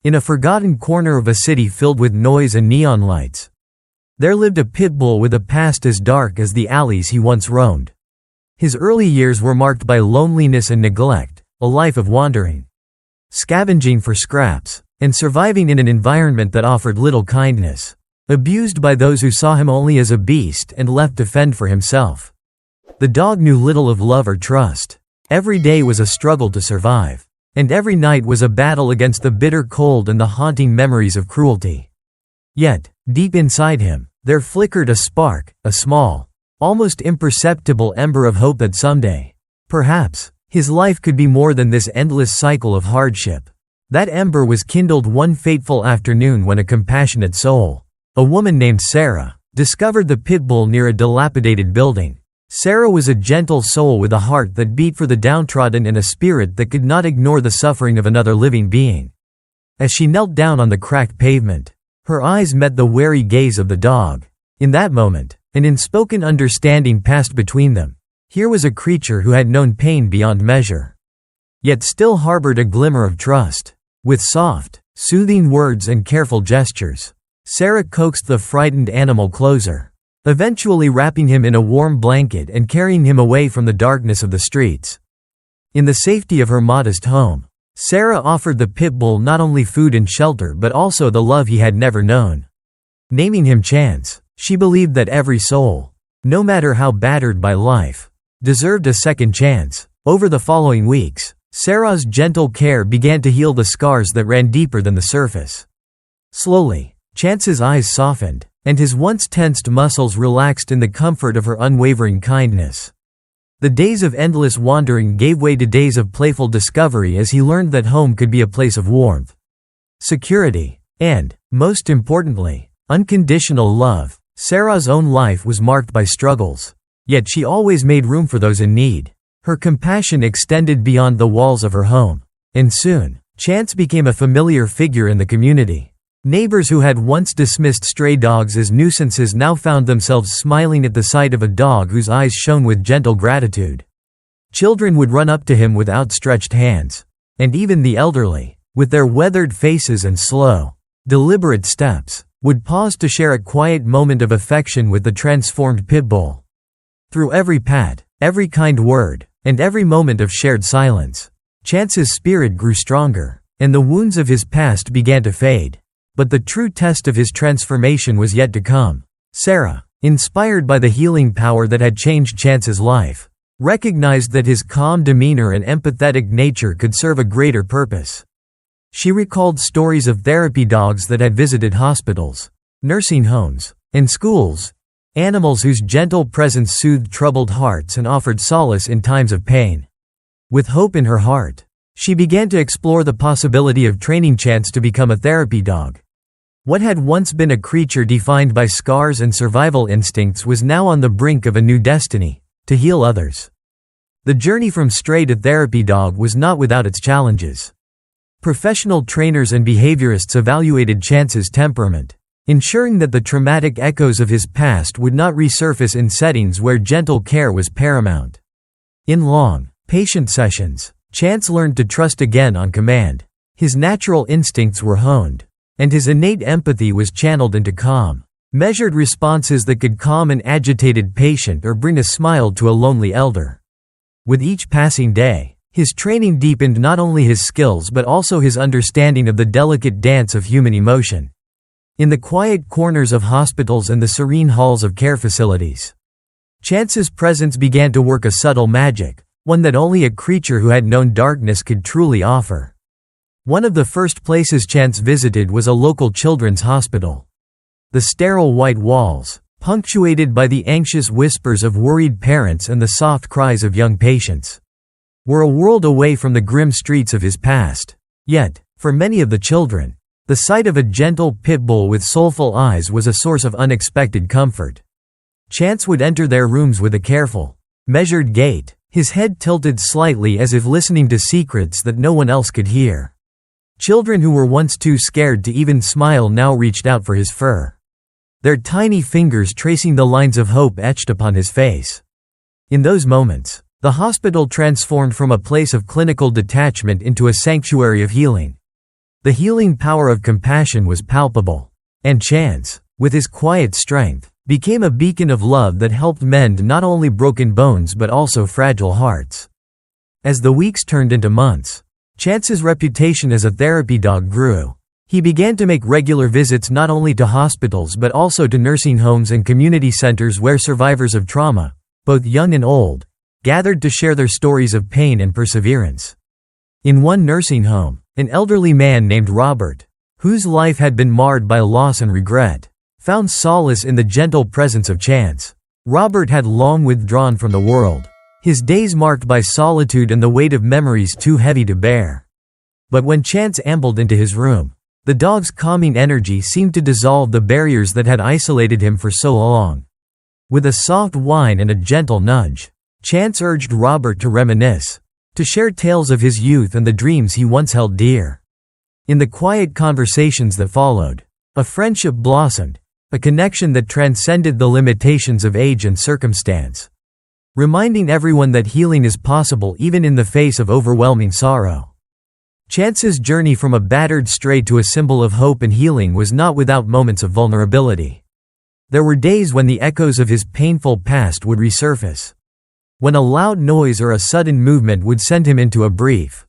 In a forgotten corner of a city filled with noise and neon lights, there lived a pitbull with a past as dark as the alleys he once roamed. His early years were marked by loneliness and neglect, a life of wandering, scavenging for scraps, and surviving in an environment that offered little kindness. Abused by those who saw him only as a beast and left to fend for himself. The dog knew little of love or trust. Every day was a struggle to survive. And every night was a battle against the bitter cold and the haunting memories of cruelty. Yet, deep inside him, there flickered a spark, a small, almost imperceptible ember of hope that someday, perhaps, his life could be more than this endless cycle of hardship. That ember was kindled one fateful afternoon when a compassionate soul, a woman named Sarah, discovered the pitbull near a dilapidated building. Sarah was a gentle soul with a heart that beat for the downtrodden and a spirit that could not ignore the suffering of another living being. As she knelt down on the cracked pavement, her eyes met the wary gaze of the dog. In that moment, an unspoken understanding passed between them. Here was a creature who had known pain beyond measure, yet still harbored a glimmer of trust. With soft, soothing words and careful gestures, Sarah coaxed the frightened animal closer, eventually wrapping him in a warm blanket and carrying him away from the darkness of the streets. In the safety of her modest home, Sarah offered the pitbull not only food and shelter but also the love he had never known. Naming him Chance, she believed that every soul, no matter how battered by life, deserved a second chance. Over the following weeks, Sarah's gentle care began to heal the scars that ran deeper than the surface. Slowly, Chance's eyes softened, and his once tensed muscles relaxed in the comfort of her unwavering kindness. The days of endless wandering gave way to days of playful discovery as he learned that home could be a place of warmth, security, and, most importantly, unconditional love. Sarah's own life was marked by struggles, yet she always made room for those in need. Her compassion extended beyond the walls of her home, and soon, Chance became a familiar figure in the community. Neighbors who had once dismissed stray dogs as nuisances now found themselves smiling at the sight of a dog whose eyes shone with gentle gratitude. Children would run up to him with outstretched hands, and even the elderly, with their weathered faces and slow, deliberate steps, would pause to share a quiet moment of affection with the transformed pitbull. Through every pat, every kind word, and every moment of shared silence, Chance's spirit grew stronger, and the wounds of his past began to fade. But the true test of his transformation was yet to come. Sarah, inspired by the healing power that had changed Chance's life, recognized that his calm demeanor and empathetic nature could serve a greater purpose. She recalled stories of therapy dogs that had visited hospitals, nursing homes, and schools, animals whose gentle presence soothed troubled hearts and offered solace in times of pain. With hope in her heart, she began to explore the possibility of training Chance to become a therapy dog. What had once been a creature defined by scars and survival instincts was now on the brink of a new destiny, to heal others. The journey from stray to therapy dog was not without its challenges. Professional trainers and behaviorists evaluated Chance's temperament, ensuring that the traumatic echoes of his past would not resurface in settings where gentle care was paramount. In long, patient sessions, Chance learned to trust again on command. His natural instincts were honed, and his innate empathy was channeled into calm, measured responses that could calm an agitated patient or bring a smile to a lonely elder. With each passing day, his training deepened not only his skills but also his understanding of the delicate dance of human emotion. In the quiet corners of hospitals and the serene halls of care facilities, Chance's presence began to work a subtle magic, one that only a creature who had known darkness could truly offer. One of the first places Chance visited was a local children's hospital. The sterile white walls, punctuated by the anxious whispers of worried parents and the soft cries of young patients, were a world away from the grim streets of his past. Yet, for many of the children, the sight of a gentle pitbull with soulful eyes was a source of unexpected comfort. Chance would enter their rooms with a careful, measured gait, his head tilted slightly as if listening to secrets that no one else could hear. Children who were once too scared to even smile now reached out for his fur, their tiny fingers tracing the lines of hope etched upon his face. In those moments, the hospital transformed from a place of clinical detachment into a sanctuary of healing. The healing power of compassion was palpable. And Chance, with his quiet strength, became a beacon of love that helped mend not only broken bones but also fragile hearts. As the weeks turned into months, Chance's reputation as a therapy dog grew. He began to make regular visits not only to hospitals but also to nursing homes and community centers where survivors of trauma, both young and old, gathered to share their stories of pain and perseverance. In one nursing home, an elderly man named Robert, whose life had been marred by loss and regret, found solace in the gentle presence of Chance. Robert had long withdrawn from the world, his days marked by solitude and the weight of memories too heavy to bear. But when Chance ambled into his room, the dog's calming energy seemed to dissolve the barriers that had isolated him for so long. With a soft whine and a gentle nudge, Chance urged Robert to reminisce, to share tales of his youth and the dreams he once held dear. In the quiet conversations that followed, a friendship blossomed, a connection that transcended the limitations of age and circumstance, reminding everyone that healing is possible even in the face of overwhelming sorrow. Chance's journey from a battered stray to a symbol of hope and healing was not without moments of vulnerability. There were days when the echoes of his painful past would resurface, when a loud noise or a sudden movement would send him into a brief,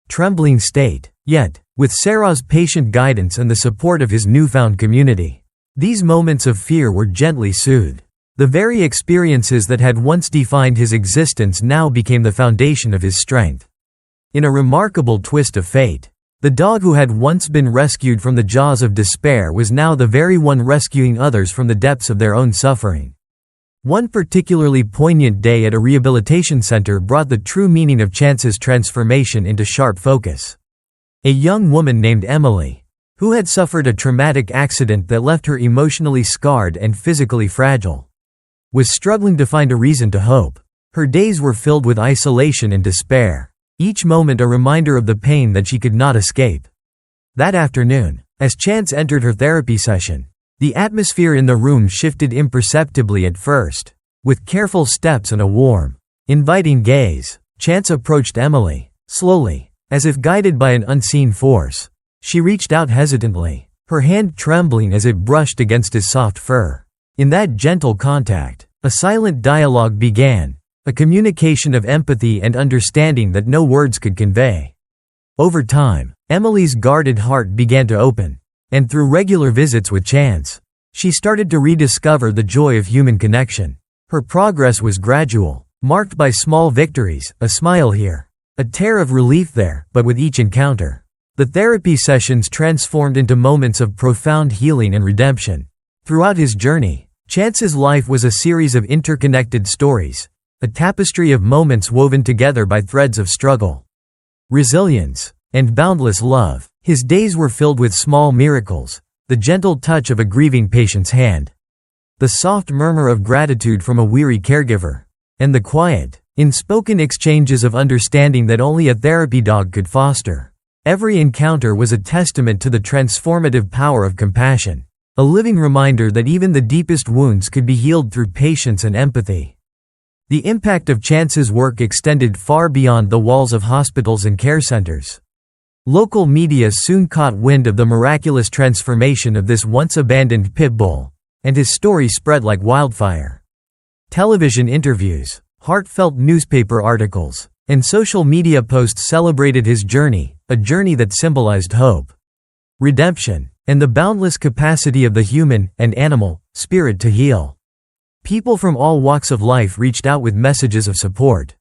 trembling state. Yet, with Sarah's patient guidance and the support of his newfound community, these moments of fear were gently soothed. The very experiences that had once defined his existence now became the foundation of his strength. In a remarkable twist of fate, the dog who had once been rescued from the jaws of despair was now the very one rescuing others from the depths of their own suffering. One particularly poignant day at a rehabilitation center brought the true meaning of Chance's transformation into sharp focus. A young woman named Emily, who had suffered a traumatic accident that left her emotionally scarred and physically fragile, was struggling to find a reason to hope. Her days were filled with isolation and despair, each moment a reminder of the pain that she could not escape. That afternoon, as Chance entered her therapy session, the atmosphere in the room shifted imperceptibly at first. With careful steps and a warm, inviting gaze, Chance approached Emily, slowly, as if guided by an unseen force. She reached out hesitantly, her hand trembling as it brushed against his soft fur. In that gentle contact, a silent dialogue began, a communication of empathy and understanding that no words could convey. Over time, Emily's guarded heart began to open, and through regular visits with Chance, she started to rediscover the joy of human connection. Her progress was gradual, marked by small victories, a smile here, a tear of relief there, but with each encounter, the therapy sessions transformed into moments of profound healing and redemption. Throughout his journey, Chance's life was a series of interconnected stories, a tapestry of moments woven together by threads of struggle, resilience, and boundless love. His days were filled with small miracles, the gentle touch of a grieving patient's hand, the soft murmur of gratitude from a weary caregiver, and the quiet, unspoken exchanges of understanding that only a therapy dog could foster. Every encounter was a testament to the transformative power of compassion, a living reminder that even the deepest wounds could be healed through patience and empathy. The impact of Chance's work extended far beyond the walls of hospitals and care centers. Local media soon caught wind of the miraculous transformation of this once abandoned Pitbull, and his story spread like wildfire. Television interviews, heartfelt newspaper articles, and social media posts celebrated his journey, a journey that symbolized hope, redemption, and the boundless capacity of the human and animal spirit to heal. People from all walks of life reached out with messages of support,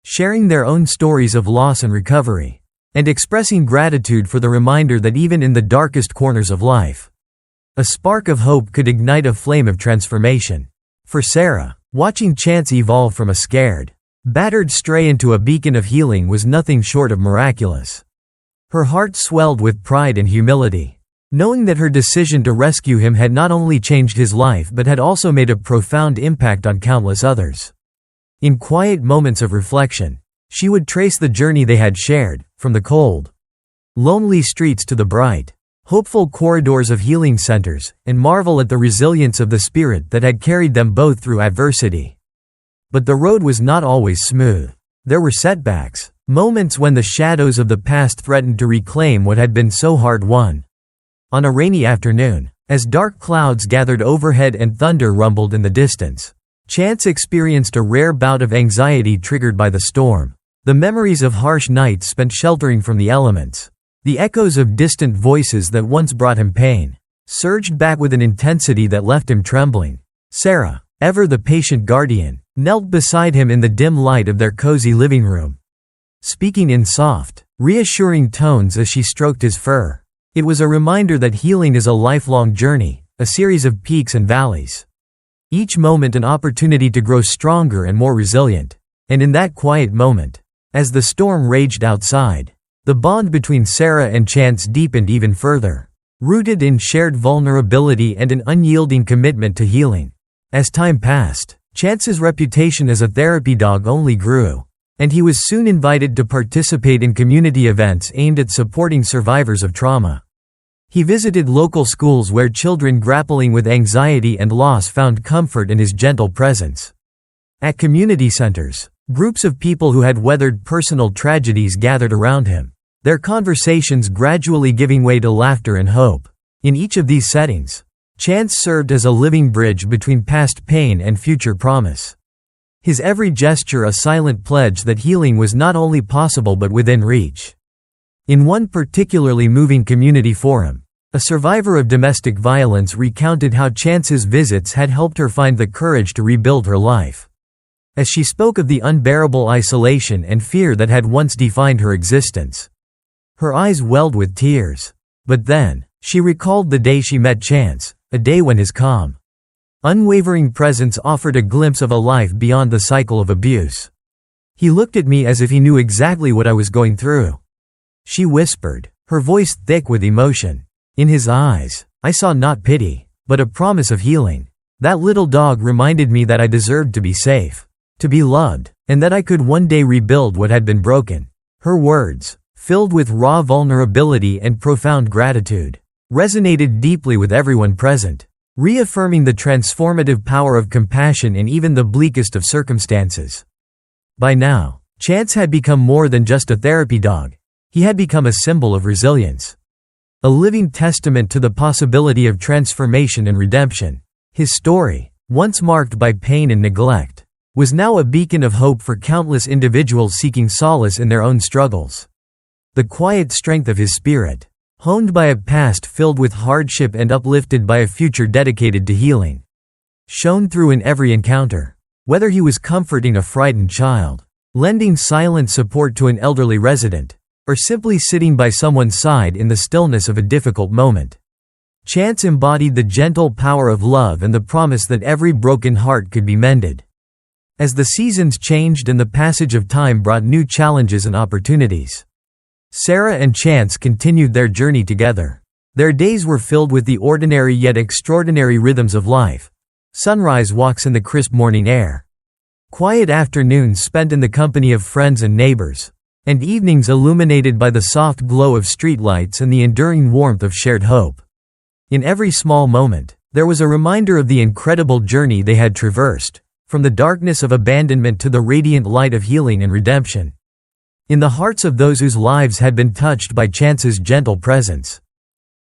sharing their own stories of loss and recovery, and expressing gratitude for the reminder that even in the darkest corners of life, a spark of hope could ignite a flame of transformation. For Sarah, watching Chance evolve from a scared, battered stray into a beacon of healing was nothing short of miraculous. Her heart swelled with pride and humility, knowing that her decision to rescue him had not only changed his life but had also made a profound impact on countless others. In quiet moments of reflection, she would trace the journey they had shared, from the cold, lonely streets to the bright, hopeful corridors of healing centers, and marvel at the resilience of the spirit that had carried them both through adversity. But the road was not always smooth. There were setbacks, Moments when the shadows of the past threatened to reclaim what had been so hard-won. On a rainy afternoon, as dark clouds gathered overhead and thunder rumbled in the distance, Chance experienced a rare bout of anxiety triggered by the storm. The memories of harsh nights spent sheltering from the elements, the echoes of distant voices that once brought him pain, surged back with an intensity that left him trembling. Sarah, ever the patient guardian, knelt beside him in the dim light of their cozy living room, speaking in soft, reassuring tones as she stroked his fur. It was a reminder that healing is a lifelong journey, a series of peaks and valleys. Each moment an opportunity to grow stronger and more resilient. And in that quiet moment, as the storm raged outside, the bond between Sarah and Chance deepened even further, rooted in shared vulnerability and an unyielding commitment to healing. As time passed, Chance's reputation as a therapy dog only grew, and he was soon invited to participate in community events aimed at supporting survivors of trauma. He visited local schools where children grappling with anxiety and loss found comfort in his gentle presence. At community centers, groups of people who had weathered personal tragedies gathered around him, their conversations gradually giving way to laughter and hope. In each of these settings, Chance served as a living bridge between past pain and future promise. His every gesture a silent pledge that healing was not only possible but within reach. In one particularly moving community forum, a survivor of domestic violence recounted how Chance's visits had helped her find the courage to rebuild her life. As she spoke of the unbearable isolation and fear that had once defined her existence, her eyes welled with tears. But then, she recalled the day she met Chance, a day when his calm, unwavering presence offered a glimpse of a life beyond the cycle of abuse. He looked at me as if he knew exactly what I was going through, she whispered, her voice thick with emotion. In his eyes, I saw not pity, but a promise of healing. That little dog reminded me that I deserved to be safe, to be loved, and that I could one day rebuild what had been broken. Her words, filled with raw vulnerability and profound gratitude, resonated deeply with everyone present, reaffirming the transformative power of compassion in even the bleakest of circumstances. By now, Chance had become more than just a therapy dog. He had become a symbol of resilience, a living testament to the possibility of transformation and redemption. His story, once marked by pain and neglect, was now a beacon of hope for countless individuals seeking solace in their own struggles. The quiet strength of his spirit, honed by a past filled with hardship and uplifted by a future dedicated to healing, shone through in every encounter. Whether he was comforting a frightened child, lending silent support to an elderly resident, or simply sitting by someone's side in the stillness of a difficult moment, Chance embodied the gentle power of love and the promise that every broken heart could be mended. As the seasons changed and the passage of time brought new challenges and opportunities, Sarah and Chance continued their journey together. Their days were filled with the ordinary yet extraordinary rhythms of life. Sunrise walks in the crisp morning air, quiet afternoons spent in the company of friends and neighbors, and evenings illuminated by the soft glow of streetlights and the enduring warmth of shared hope. In every small moment, there was a reminder of the incredible journey they had traversed, from the darkness of abandonment to the radiant light of healing and redemption. In the hearts of those whose lives had been touched by Chance's gentle presence,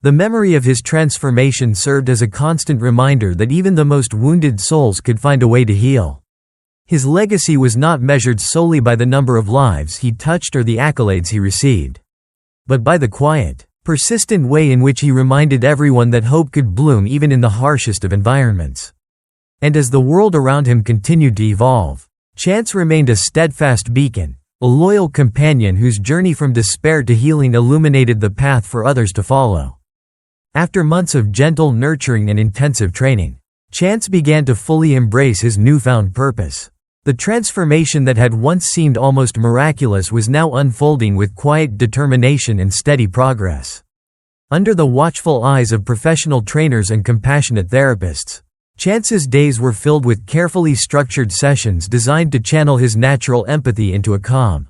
the memory of his transformation served as a constant reminder that even the most wounded souls could find a way to heal. His legacy was not measured solely by the number of lives he touched or the accolades he received, but by the quiet, persistent way in which he reminded everyone that hope could bloom even in the harshest of environments. And as the world around him continued to evolve, Chance remained a steadfast beacon, a loyal companion whose journey from despair to healing illuminated the path for others to follow. After months of gentle nurturing and intensive training, Chance began to fully embrace his newfound purpose. The transformation that had once seemed almost miraculous was now unfolding with quiet determination and steady progress. Under the watchful eyes of professional trainers and compassionate therapists, Chance's days were filled with carefully structured sessions designed to channel his natural empathy into a calm,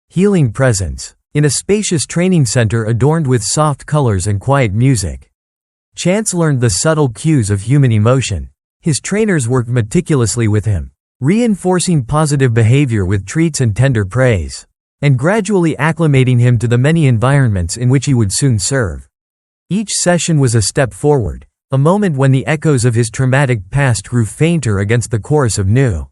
healing presence. In a spacious training center adorned with soft colors and quiet music, Chance learned the subtle cues of human emotion. His trainers worked meticulously with him, reinforcing positive behavior with treats and tender praise. and gradually acclimating him to the many environments in which he would soon serve. Each session was a step forward, a moment when the echoes of his traumatic past grew fainter against the chorus of new,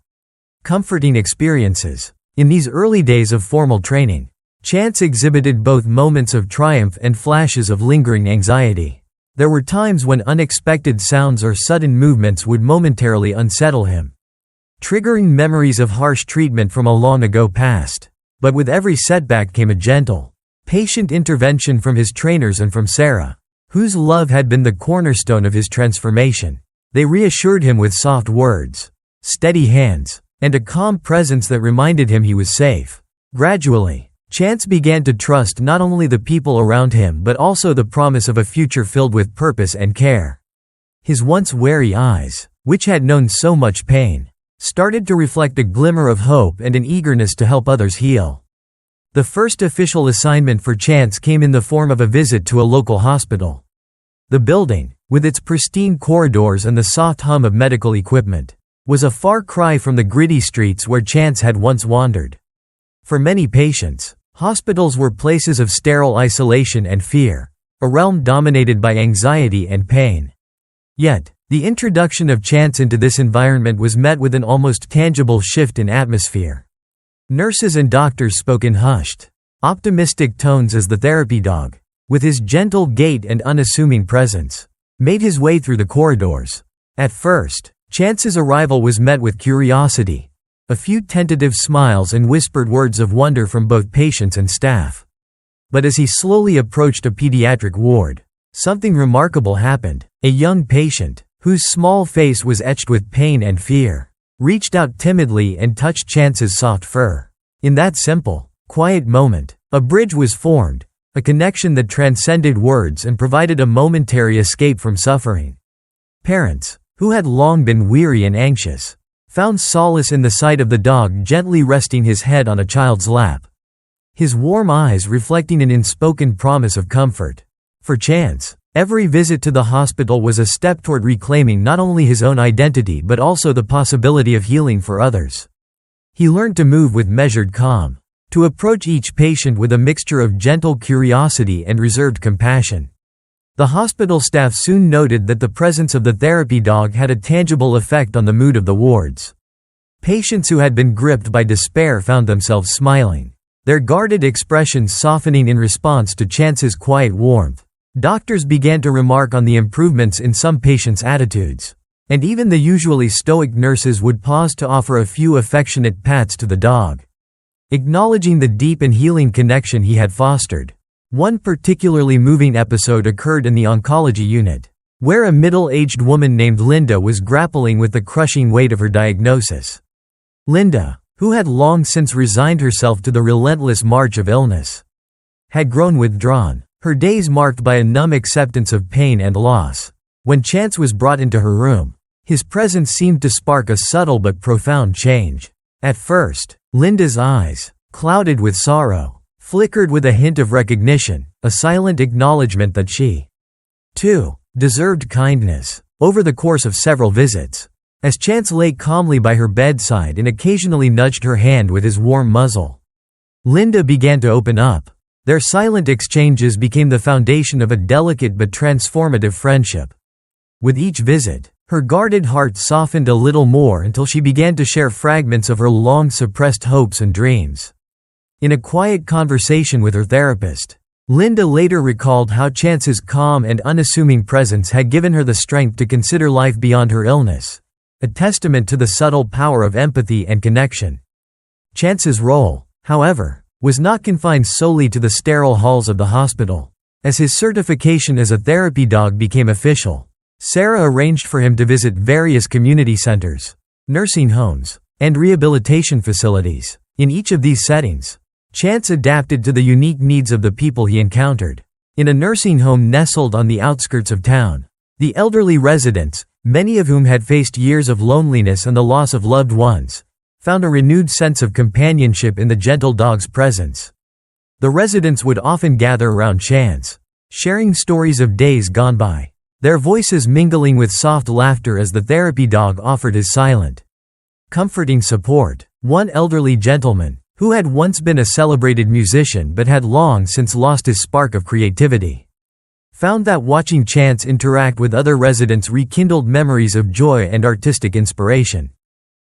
comforting experiences. In these early days of formal training, Chance exhibited both moments of triumph and flashes of lingering anxiety. There were times when unexpected sounds or sudden movements would momentarily unsettle him, triggering memories of harsh treatment from a long-ago past. But with every setback came a gentle, patient intervention from his trainers and from Sarah, whose love had been the cornerstone of his transformation. They reassured him with soft words, steady hands, and a calm presence that reminded him he was safe. Gradually, Chance began to trust not only the people around him but also the promise of a future filled with purpose and care. His once wary eyes, which had known so much pain, started to reflect a glimmer of hope and an eagerness to help others heal. The first official assignment for Chance came in the form of a visit to a local hospital. The building, with its pristine corridors and the soft hum of medical equipment, was a far cry from the gritty streets where Chance had once wandered. For many patients, hospitals were places of sterile isolation and fear, a realm dominated by anxiety and pain. Yet, the introduction of Chance into this environment was met with an almost tangible shift in atmosphere. Nurses and doctors spoke in hushed, optimistic tones as the therapy dog, with his gentle gait and unassuming presence, made his way through the corridors. At first, Chance's arrival was met with curiosity, a few tentative smiles and whispered words of wonder from both patients and staff. But as he slowly approached a pediatric ward, something remarkable happened. A young patient, whose small face was etched with pain and fear, reached out timidly and touched Chance's soft fur. In that simple, quiet moment, a bridge was formed, a connection that transcended words and provided a momentary escape from suffering. Parents, who had long been weary and anxious, found solace in the sight of the dog gently resting his head on a child's lap, his warm eyes reflecting an unspoken promise of comfort. For Chance, every visit to the hospital was a step toward reclaiming not only his own identity but also the possibility of healing for others. He learned to move with measured calm, to approach each patient with a mixture of gentle curiosity and reserved compassion. The hospital staff soon noted that the presence of the therapy dog had a tangible effect on the mood of the wards. Patients who had been gripped by despair found themselves smiling, their guarded expressions softening in response to Chance's quiet warmth. Doctors began to remark on the improvements in some patients' attitudes, and even the usually stoic nurses would pause to offer a few affectionate pats to the dog, acknowledging the deep and healing connection he had fostered. One particularly moving episode occurred in the oncology unit, where a middle-aged woman named Linda was grappling with the crushing weight of her diagnosis. Linda, who had long since resigned herself to the relentless march of illness, had grown withdrawn, her days marked by a numb acceptance of pain and loss. When Chance was brought into her room, his presence seemed to spark a subtle but profound change. At first, Linda's eyes, clouded with sorrow, flickered with a hint of recognition, a silent acknowledgement that she, too, deserved kindness. Over the course of several visits, as Chance lay calmly by her bedside and occasionally nudged her hand with his warm muzzle, Linda began to open up. Their silent exchanges became the foundation of a delicate but transformative friendship. With each visit, her guarded heart softened a little more until she began to share fragments of her long-suppressed hopes and dreams. In a quiet conversation with her therapist, Linda later recalled how Chance's calm and unassuming presence had given her the strength to consider life beyond her illness, a testament to the subtle power of empathy and connection. Chance's role, however, was not confined solely to the sterile halls of the hospital. As his certification as a therapy dog became official, Sarah arranged for him to visit various community centers, nursing homes, and rehabilitation facilities. In each of these settings, Chance adapted to the unique needs of the people he encountered. In a nursing home nestled on the outskirts of town, the elderly residents, many of whom had faced years of loneliness and the loss of loved ones, found a renewed sense of companionship in the gentle dog's presence. The residents would often gather around Chance, sharing stories of days gone by, their voices mingling with soft laughter as the therapy dog offered his silent, comforting support. One elderly gentleman, who had once been a celebrated musician but had long since lost his spark of creativity, found that watching Chance interact with other residents rekindled memories of joy and artistic inspiration.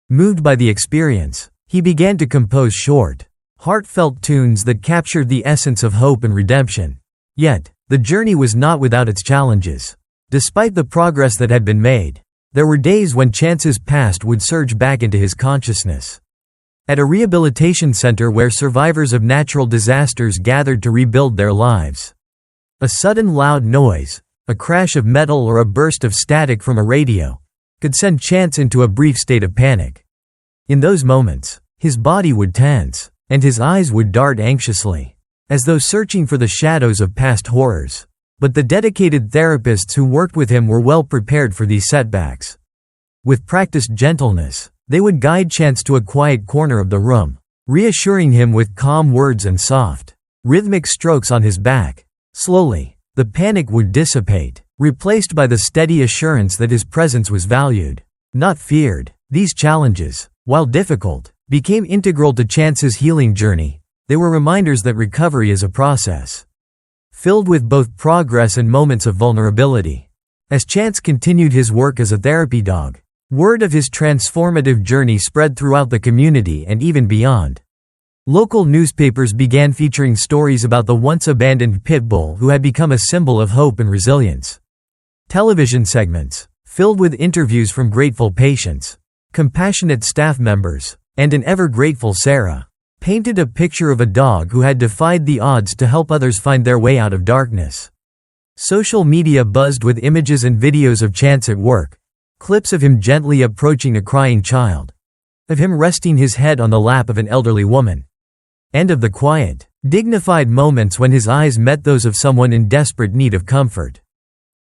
Moved by the experience, he began to compose short, heartfelt tunes that captured the essence of hope and redemption. Yet, the journey was not without its challenges. Despite the progress that had been made, there were days when Chance's past would surge back into his consciousness. At a rehabilitation center where survivors of natural disasters gathered to rebuild their lives, a sudden loud noise, a crash of metal or a burst of static from a radio, could send Chance into a brief state of panic. In those moments, his body would tense, and his eyes would dart anxiously, as though searching for the shadows of past horrors. But the dedicated therapists who worked with him were well prepared for these setbacks. With practiced gentleness, they would guide Chance to a quiet corner of the room, reassuring him with calm words and soft, rhythmic strokes on his back. Slowly, the panic would dissipate, replaced by the steady assurance that his presence was valued, not feared. These challenges, while difficult, became integral to Chance's healing journey. They were reminders that recovery is a process, filled with both progress and moments of vulnerability. As Chance continued his work as a therapy dog, word of his transformative journey spread throughout the community and even beyond. Local newspapers began featuring stories about the once abandoned Pitbull who had become a symbol of hope and resilience. Television segments, filled with interviews from grateful patients, compassionate staff members, and an ever-grateful Sarah, painted a picture of a dog who had defied the odds to help others find their way out of darkness. Social media buzzed with images and videos of Chance at work, clips of him gently approaching a crying child, of him resting his head on the lap of an elderly woman, and of the quiet, dignified moments when his eyes met those of someone in desperate need of comfort.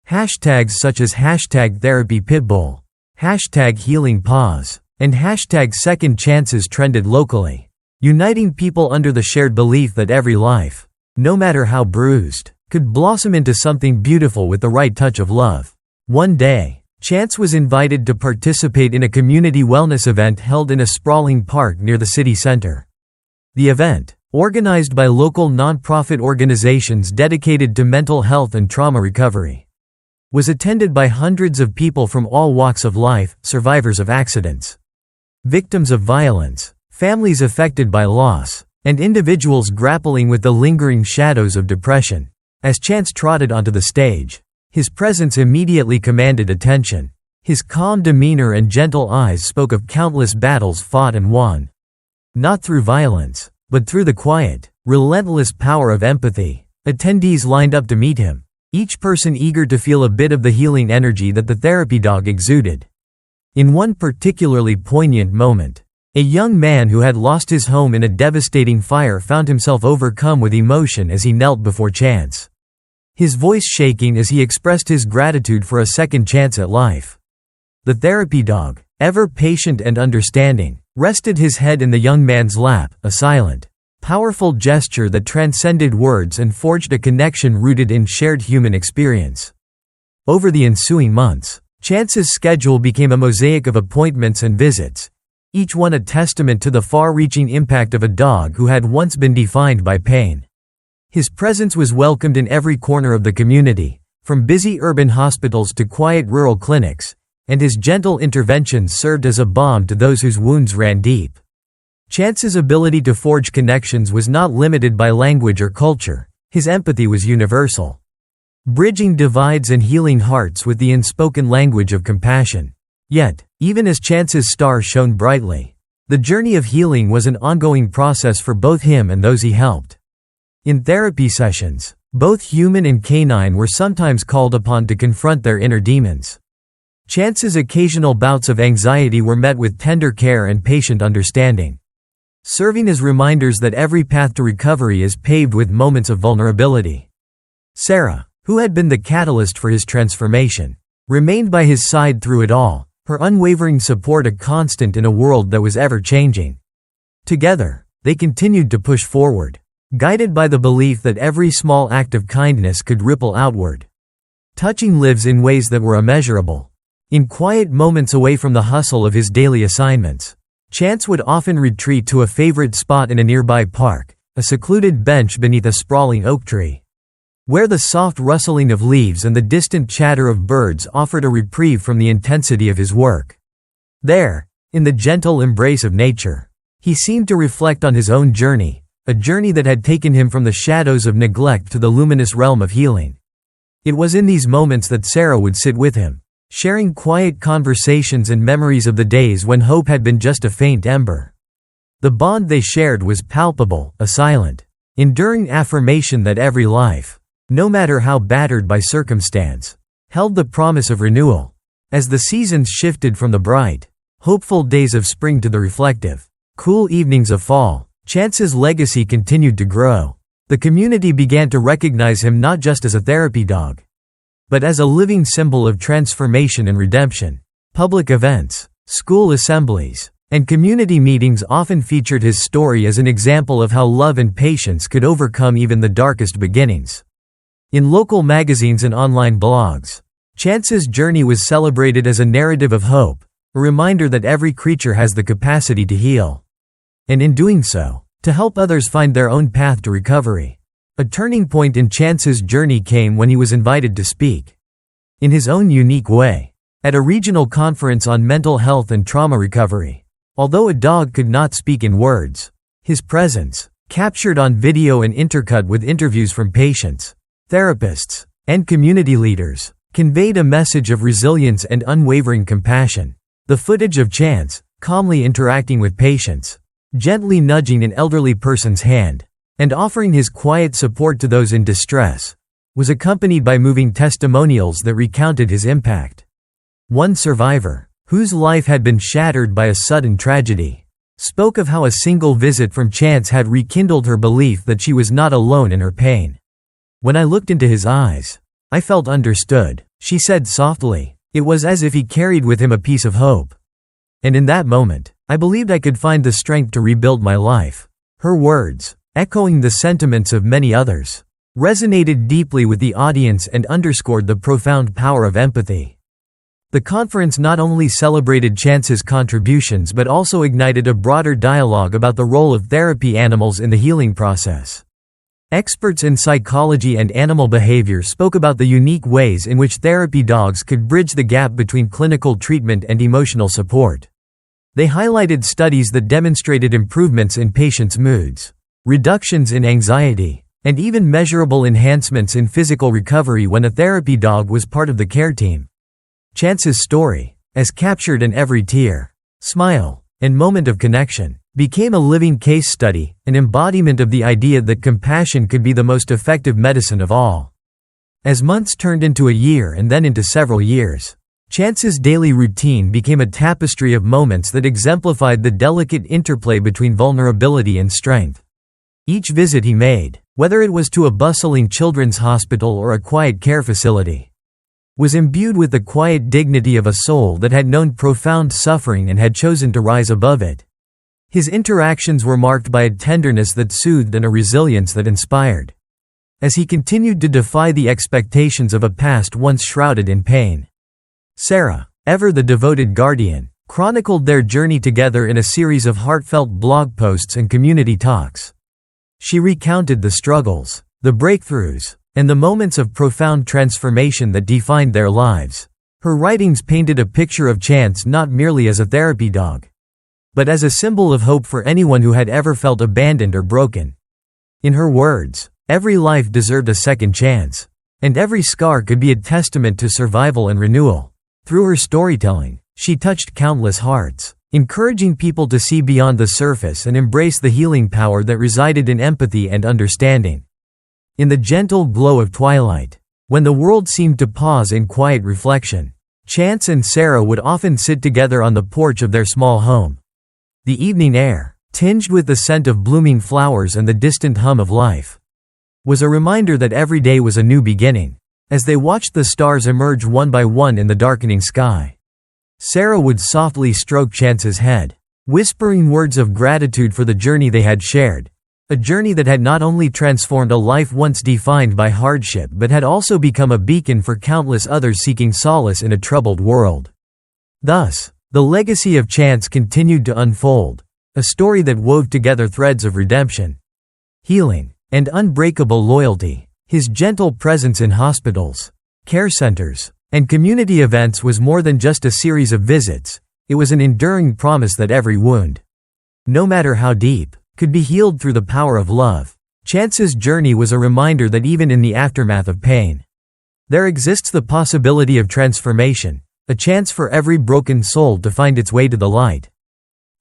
Hashtags such as #TherapyPitbull, #HealingPaws, and #Second Chances trended locally, uniting people under the shared belief that every life, no matter how bruised, could blossom into something beautiful with the right touch of love. One day, Chance was invited to participate in a community wellness event held in a sprawling park near the city center. The event, organized by local nonprofit organizations dedicated to mental health and trauma recovery, was attended by hundreds of people from all walks of life: survivors of accidents, victims of violence, families affected by loss, and individuals grappling with the lingering shadows of depression. As Chance trotted onto the stage, his presence immediately commanded attention. His calm demeanor and gentle eyes spoke of countless battles fought and won, not through violence, but through the quiet, relentless power of empathy. Attendees lined up to meet him, each person eager to feel a bit of the healing energy that the therapy dog exuded. In one particularly poignant moment, a young man who had lost his home in a devastating fire found himself overcome with emotion as he knelt before Chance, his voice shaking as he expressed his gratitude for a second chance at life. The therapy dog, ever patient and understanding, rested his head in the young man's lap, a silent, powerful gesture that transcended words and forged a connection rooted in shared human experience. Over the ensuing months, Chance's schedule became a mosaic of appointments and visits, each one a testament to the far-reaching impact of a dog who had once been defined by pain. His presence was welcomed in every corner of the community, from busy urban hospitals to quiet rural clinics, and his gentle interventions served as a balm to those whose wounds ran deep. Chance's ability to forge connections was not limited by language or culture. His empathy was universal, bridging divides and healing hearts with the unspoken language of compassion. Yet, even as Chance's star shone brightly, the journey of healing was an ongoing process for both him and those he helped. In therapy sessions, both human and canine were sometimes called upon to confront their inner demons. Chance's occasional bouts of anxiety were met with tender care and patient understanding, serving as reminders that every path to recovery is paved with moments of vulnerability. Sarah, who had been the catalyst for his transformation, remained by his side through it all, her unwavering support a constant in a world that was ever-changing. Together, they continued to push forward, guided by the belief that every small act of kindness could ripple outward, touching lives in ways that were immeasurable. In quiet moments away from the hustle of his daily assignments, Chance would often retreat to a favorite spot in a nearby park, a secluded bench beneath a sprawling oak tree, where the soft rustling of leaves and the distant chatter of birds offered a reprieve from the intensity of his work. There, in the gentle embrace of nature, he seemed to reflect on his own journey, a journey that had taken him from the shadows of neglect to the luminous realm of healing. It was in these moments that Sarah would sit with him, sharing quiet conversations and memories of the days when hope had been just a faint ember. The bond they shared was palpable, a silent, enduring affirmation that every life, no matter how battered by circumstance, held the promise of renewal. As the seasons shifted from the bright, hopeful days of spring to the reflective, cool evenings of fall, Chance's legacy continued to grow. The community began to recognize him not just as a therapy dog, but as a living symbol of transformation and redemption. Public events, school assemblies, and community meetings often featured his story as an example of how love and patience could overcome even the darkest beginnings. In local magazines and online blogs, Chance's journey was celebrated as a narrative of hope, a reminder that every creature has the capacity to heal, and in doing so, to help others find their own path to recovery. A turning point in Chance's journey came when he was invited to speak, in his own unique way, at a regional conference on mental health and trauma recovery. Although a dog could not speak in words, his presence, captured on video and intercut with interviews from patients, therapists, and community leaders, conveyed a message of resilience and unwavering compassion. The footage of Chance, calmly interacting with patients, gently nudging an elderly person's hand, and offering his quiet support to those in distress, was accompanied by moving testimonials that recounted his impact. One survivor, whose life had been shattered by a sudden tragedy, spoke of how a single visit from Chance had rekindled her belief that she was not alone in her pain. "When I looked into his eyes, I felt understood," she said softly. "It was as if he carried with him a piece of hope. And in that moment, I believed I could find the strength to rebuild my life." Her words, echoing the sentiments of many others, resonated deeply with the audience and underscored the profound power of empathy. The conference not only celebrated Chance's contributions but also ignited a broader dialogue about the role of therapy animals in the healing process. Experts in psychology and animal behavior spoke about the unique ways in which therapy dogs could bridge the gap between clinical treatment and emotional support. They highlighted studies that demonstrated improvements in patients' moods, reductions in anxiety, and even measurable enhancements in physical recovery when a therapy dog was part of the care team. Chance's story, as captured in every tear, smile, and moment of connection, became a living case study, an embodiment of the idea that compassion could be the most effective medicine of all. As months turned into a year and then into several years, Chance's daily routine became a tapestry of moments that exemplified the delicate interplay between vulnerability and strength. Each visit he made, whether it was to a bustling children's hospital or a quiet care facility, was imbued with the quiet dignity of a soul that had known profound suffering and had chosen to rise above it. His interactions were marked by a tenderness that soothed and a resilience that inspired, as he continued to defy the expectations of a past once shrouded in pain. Sarah, ever the devoted guardian, chronicled their journey together in a series of heartfelt blog posts and community talks. She recounted the struggles, the breakthroughs, and the moments of profound transformation that defined their lives. Her writings painted a picture of Chance not merely as a therapy dog, but as a symbol of hope for anyone who had ever felt abandoned or broken. In her words, every life deserved a second chance, and every scar could be a testament to survival and renewal. Through her storytelling, she touched countless hearts, encouraging people to see beyond the surface and embrace the healing power that resided in empathy and understanding. In the gentle glow of twilight, when the world seemed to pause in quiet reflection, Chance and Sarah would often sit together on the porch of their small home. The evening air, tinged with the scent of blooming flowers and the distant hum of life, was a reminder that every day was a new beginning. As they watched the stars emerge one by one in the darkening sky, Sarah would softly stroke Chance's head, whispering words of gratitude for the journey they had shared, a journey that had not only transformed a life once defined by hardship but had also become a beacon for countless others seeking solace in a troubled world. Thus, The legacy of Chance continued to unfold, a story that wove together threads of redemption, healing, and unbreakable loyalty. His gentle presence in hospitals, care centers, and community events was more than just a series of visits. It was an enduring promise that every wound, no matter how deep, could be healed through the power of love. Chance's journey was a reminder that even in the aftermath of pain, there exists the possibility of transformation, a chance for every broken soul to find its way to the light.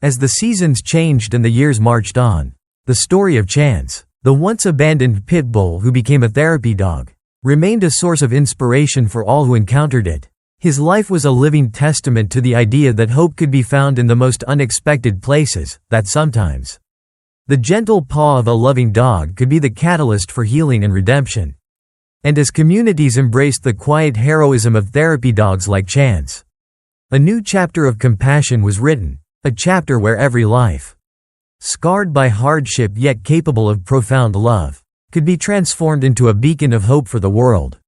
As the seasons changed and the years marched on, the story of Chance, the once abandoned Pitbull who became a therapy dog, remained a source of inspiration for all who encountered it. His life was a living testament to the idea that hope could be found in the most unexpected places, that sometimes the gentle paw of a loving dog could be the catalyst for healing and redemption. And as communities embraced the quiet heroism of therapy dogs like Chance, a new chapter of compassion was written, a chapter where every life, scarred by hardship yet capable of profound love, could be transformed into a beacon of hope for the world.